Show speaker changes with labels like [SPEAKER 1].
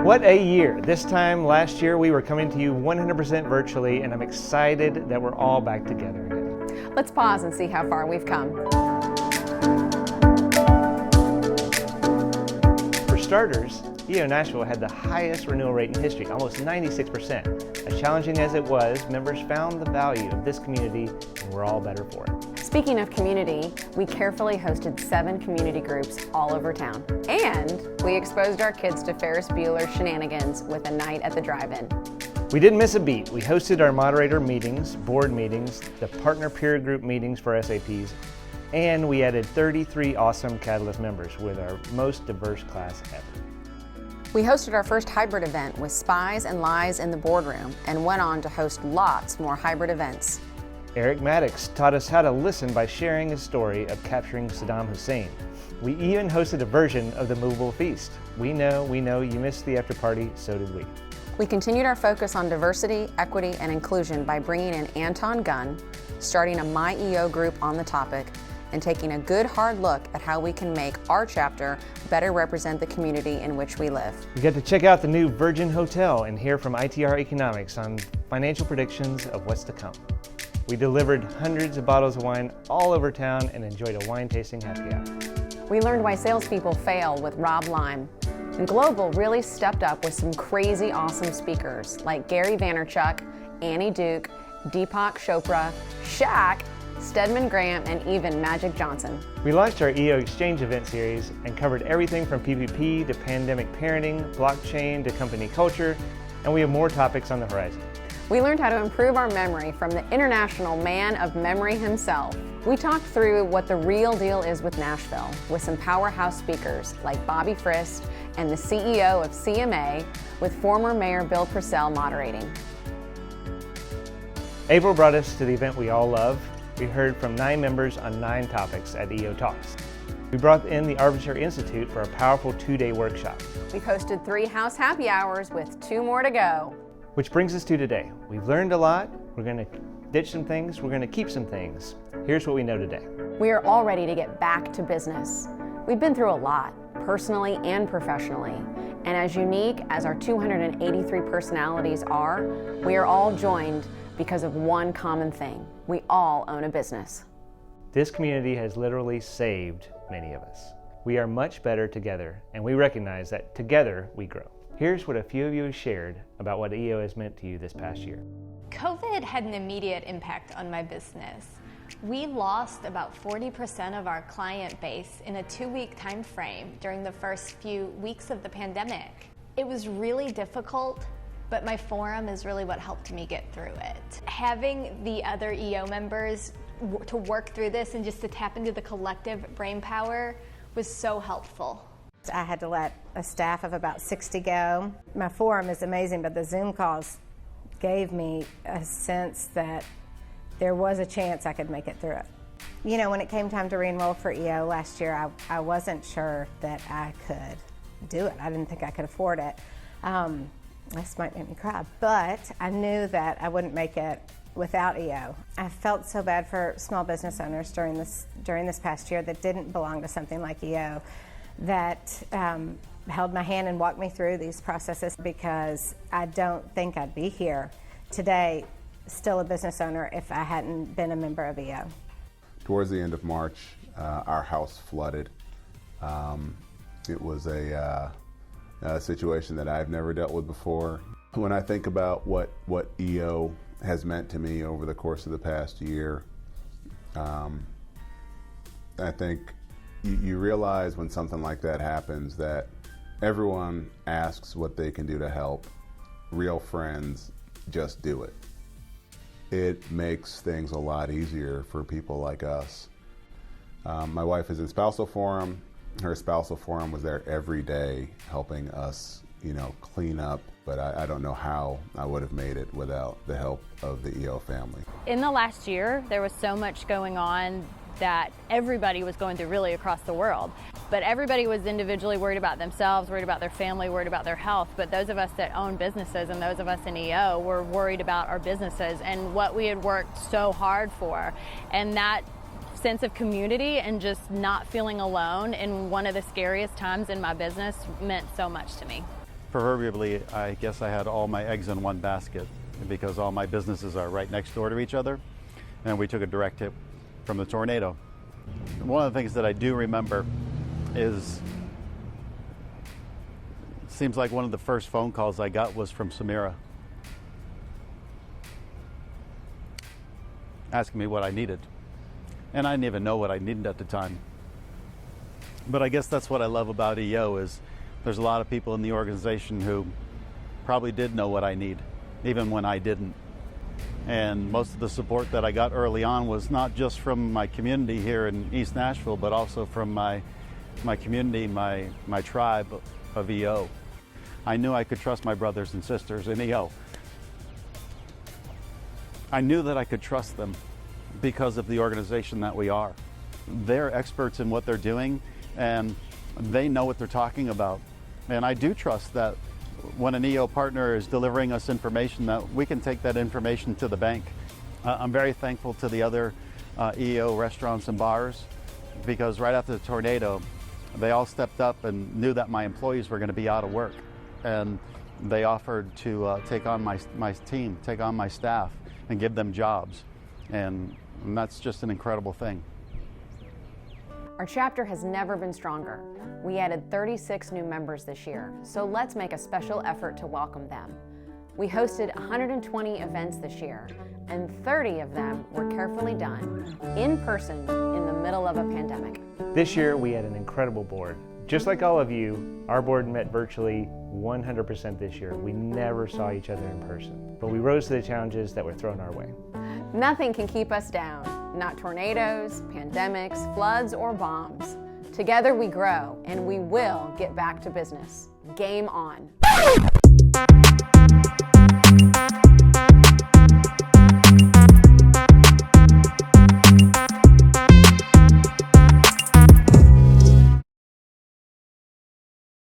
[SPEAKER 1] What a year. This time last year we were coming to you 100% virtually, and I'm excited that we're all back together again.
[SPEAKER 2] Let's pause and see how far we've come.
[SPEAKER 1] For starters, EO Nashville had the highest renewal rate in history, almost 96%. As challenging as it was, members found the value of this community and we're all better for it.
[SPEAKER 2] Speaking of community, we carefully hosted 7 community groups all over town. And we exposed our kids to Ferris Bueller's shenanigans with a night at the drive-in.
[SPEAKER 1] We didn't miss a beat. We hosted our moderator meetings, board meetings, the partner peer group meetings for SAPs, and we added 33 awesome Catalyst members with our most diverse class ever.
[SPEAKER 2] We hosted our first hybrid event with Spies and Lies in the boardroom and went on to host lots more hybrid events.
[SPEAKER 1] Eric Maddox taught us how to listen by sharing his story of capturing Saddam Hussein. We even hosted a version of the Movable Feast. We know you missed the after party, so did we.
[SPEAKER 2] We continued our focus on diversity, equity, and inclusion by bringing in Anton Gunn, starting a My EO group on the topic, and taking a good hard look at how we can make our chapter better represent the community in which we live.
[SPEAKER 1] We got to check out the new Virgin Hotel and hear from ITR Economics on financial predictions of what's to come. We delivered hundreds of bottles of wine all over town and enjoyed a wine tasting happy hour.
[SPEAKER 2] We learned why salespeople fail with Rob Lime. And Global really stepped up with some crazy awesome speakers like Gary Vaynerchuk, Annie Duke, Deepak Chopra, Shaq, Stedman Graham, and even Magic Johnson.
[SPEAKER 1] We launched our EO Exchange event series and covered everything from PPP to pandemic parenting, blockchain to company culture, and we have more topics on the horizon.
[SPEAKER 2] We learned how to improve our memory from the international man of memory himself. We talked through what the real deal is with Nashville with some powerhouse speakers like Bobby Frist and the CEO of CMA, with former Mayor Bill Purcell moderating.
[SPEAKER 1] April brought us to the event we all love. We heard from 9 members on 9 topics at EO Talks. We brought in the Arbitrary Institute for a powerful 2-day workshop.
[SPEAKER 2] We've hosted 3 house happy hours with 2 more to go.
[SPEAKER 1] Which brings us to today. We've learned a lot. We're going to ditch some things. We're going to keep some things. Here's what we know today.
[SPEAKER 2] We are all ready to get back to business. We've been through a lot, personally and professionally. And as unique as our 283 personalities are, we are all joined because of one common thing. We all own a business.
[SPEAKER 1] This community has literally saved many of us. We are much better together, and we recognize that together we grow. Here's what a few of you shared about what EO has meant to you this past year.
[SPEAKER 3] COVID had an immediate impact on my business. We lost about 40% of our client base in a 2-week time frame during the first few weeks of the pandemic. It was really difficult, but my forum is really what helped me get through it. Having the other EO members to work through this and just to tap into the collective brain power was so helpful.
[SPEAKER 4] I had to let a staff of about 60 go. My forum is amazing, but the Zoom calls gave me a sense that there was a chance I could make it through it. You know, when it came time to re-enroll for EO last year, I wasn't sure that I could do it. I didn't think I could afford it. This might make me cry, but I knew that I wouldn't make it without EO. I felt so bad for small business owners during this past year that didn't belong to something like EO, that held my hand and walked me through these processes, because I don't think I'd be here today, still a business owner, if I hadn't been a member of EO.
[SPEAKER 5] Towards the end of March, our house flooded. It was a situation that I've never dealt with before. When I think about what EO has meant to me over the course of the past year, I think you realize when something like that happens that everyone asks what they can do to help. Real friends just do it. It makes things a lot easier for people like us. My wife is in spousal forum. Her spousal forum was there every day helping us, clean up, but I don't know how I would have made it without the help of the EO family.
[SPEAKER 6] In the last year, there was so much going on that everybody was going through, really across the world. But everybody was individually worried about themselves, worried about their family, worried about their health. But those of us that own businesses and those of us in EO were worried about our businesses and what we had worked so hard for. And that sense of community and just not feeling alone in one of the scariest times in my business meant so much to me.
[SPEAKER 7] proverbially, I guess I had all my eggs in one basket because all my businesses are right next door to each other, and we took a direct hit from the tornado. One of the things that I do remember is, it seems like one of the first phone calls I got was from Samira, asking me what I needed. And I didn't even know what I needed at the time. But I guess that's what I love about EO is there's a lot of people in the organization who probably did know what I need, even when I didn't. And most of the support that I got early on was not just from my community here in East Nashville, but also from my community, my tribe of EO. I knew I could trust my brothers and sisters in EO. I knew that I could trust them because of the organization that we are. They're experts in what they're doing, and they know what they're talking about. And I do trust that when an EO partner is delivering us information, that we can take that information to the bank. I'm very thankful to the other EO restaurants and bars, because right after the tornado, they all stepped up and knew that my employees were going to be out of work. And they offered to take on my team, take on my staff, and give them jobs. And that's just an incredible thing.
[SPEAKER 2] Our chapter has never been stronger. We added 36 new members this year, so let's make a special effort to welcome them. We hosted 120 events this year, and 30 of them were carefully done, in person, in the middle of a pandemic.
[SPEAKER 1] This year, we had an incredible board. Just like all of you, our board met virtually 100% this year. We never saw each other in person, but we rose to the challenges that were thrown our way.
[SPEAKER 2] Nothing can keep us down, not tornadoes, pandemics, floods, or bombs. Together we grow, and we will get back to business. Game on.